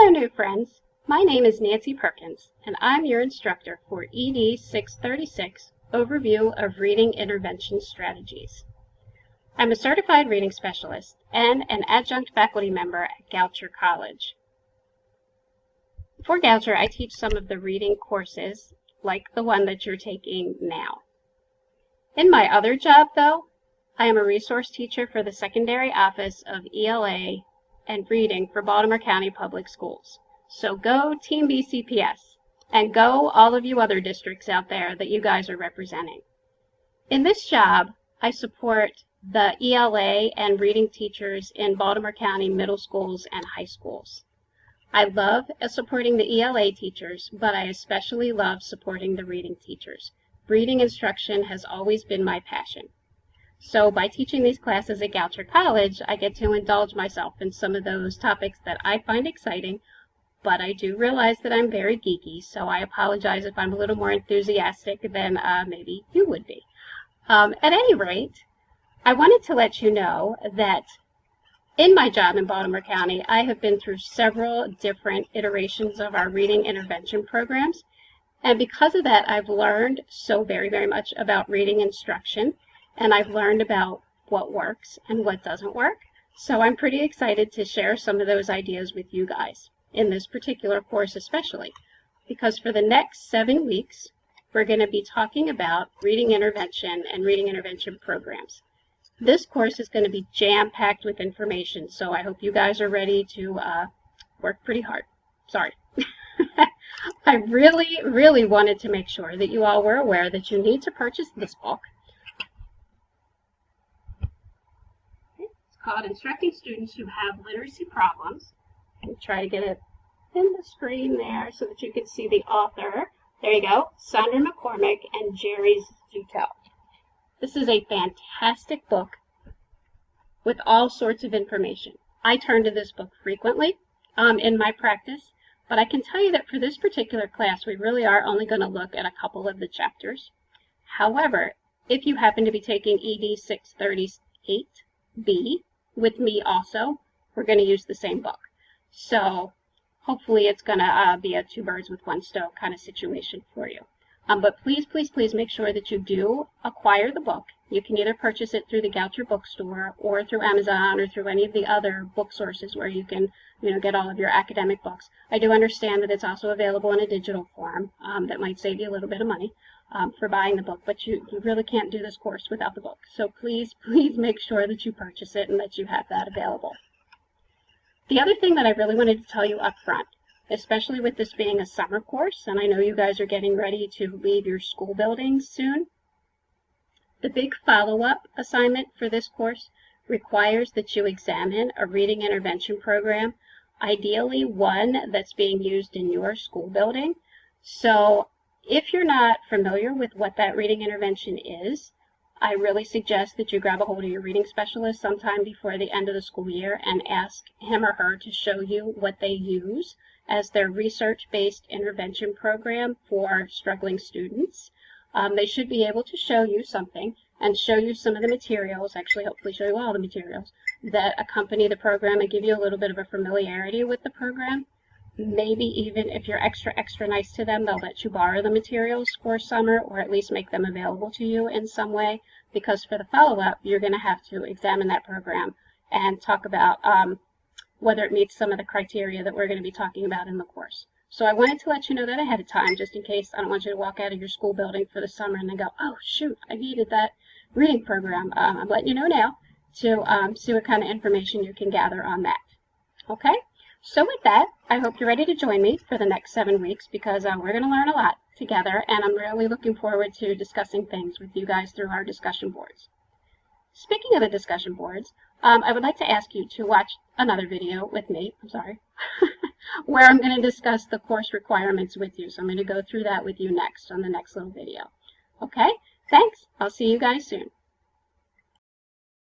Hello, new friends. My name is Nancy Perkins, and I'm your instructor for ED 636, Overview of Reading Intervention Strategies. I'm a certified reading specialist and an adjunct faculty member at Goucher College. For Goucher, I teach some of the reading courses, like the one that you're taking now. In my other job, though, I am a resource teacher for the Secondary Office of ELA and Reading for Baltimore County Public Schools. So go Team BCPS, and go all of you other districts out there that you guys are representing. In this job, I support the ELA and reading teachers in Baltimore County middle schools and high schools. I love supporting the ELA teachers, but I especially love supporting the reading teachers. Reading instruction has always been my passion. So by teaching these classes at Goucher College, I get to indulge myself in some of those topics that I find exciting, but I do realize that I'm very geeky, so I apologize if I'm a little more enthusiastic than maybe you would be. At any rate, I wanted to let you know that in my job in Baltimore County, I have been through several different iterations of our reading intervention programs, and because of that, I've learned so very, very much about reading instruction. And I've learned about what works and what doesn't work. So I'm pretty excited to share some of those ideas with you guys in this particular course especially, because for the next 7 weeks, we're going to be talking about reading intervention and reading intervention programs. This course is going to be jam-packed with information, so I hope you guys are ready to work pretty hard. Sorry. I really, really wanted to make sure that you all were aware that you need to purchase this book. Called Instructing Students Who Have Literacy Problems. And try to get it in the screen there so that you can see the author. There you go, Sandra McCormick and Jerry Zutell. This is a fantastic book with all sorts of information. I turn to this book frequently in my practice, but I can tell you that for this particular class, we really are only going to look at a couple of the chapters. However, if you happen to be taking ED 638B, with me also, we're going to use the same book. So hopefully it's going to be a two birds with one stone kind of situation for you. But please, please, please make sure that you do acquire the book. You can either purchase it through the Goucher bookstore or through Amazon or through any of the other book sources where you can get all of your academic books. I do understand that it's also available in a digital form that might save you a little bit of money for buying the book, but you really can't do this course without the book. So please, please make sure that you purchase it and that you have that available. The other thing that I really wanted to tell you up front, especially with this being a summer course, and I know you guys are getting ready to leave your school buildings soon, the big follow-up assignment for this course requires that you examine a reading intervention program, ideally one that's being used in your school building. So if you're not familiar with what that reading intervention is, I really suggest that you grab a hold of your reading specialist sometime before the end of the school year and ask him or her to show you what they use as their research-based intervention program for struggling students. They should be able to show you something and show you some of the materials, actually hopefully show you all the materials that accompany the program and give you a little bit of a familiarity with the program. Maybe even if you're extra nice to them, they'll let you borrow the materials for summer or at least make them available to you in some way, because for the follow-up, you're going to have to examine that program and talk about whether it meets some of the criteria that we're going to be talking about in the course. So I wanted to let you know that ahead of time, just in case I don't want you to walk out of your school building for the summer and then go, oh shoot, I needed that reading program. I'm letting you know now to see what kind of information you can gather on that. Okay? So with that, I hope you're ready to join me for the next 7 weeks, because we're going to learn a lot together, and I'm really looking forward to discussing things with you guys through our discussion boards. Speaking of the discussion boards, I would like to ask you to watch another video with me, where I'm going to discuss the course requirements with you. So I'm going to go through that with you next on the next little video. Okay? Thanks. I'll see you guys soon.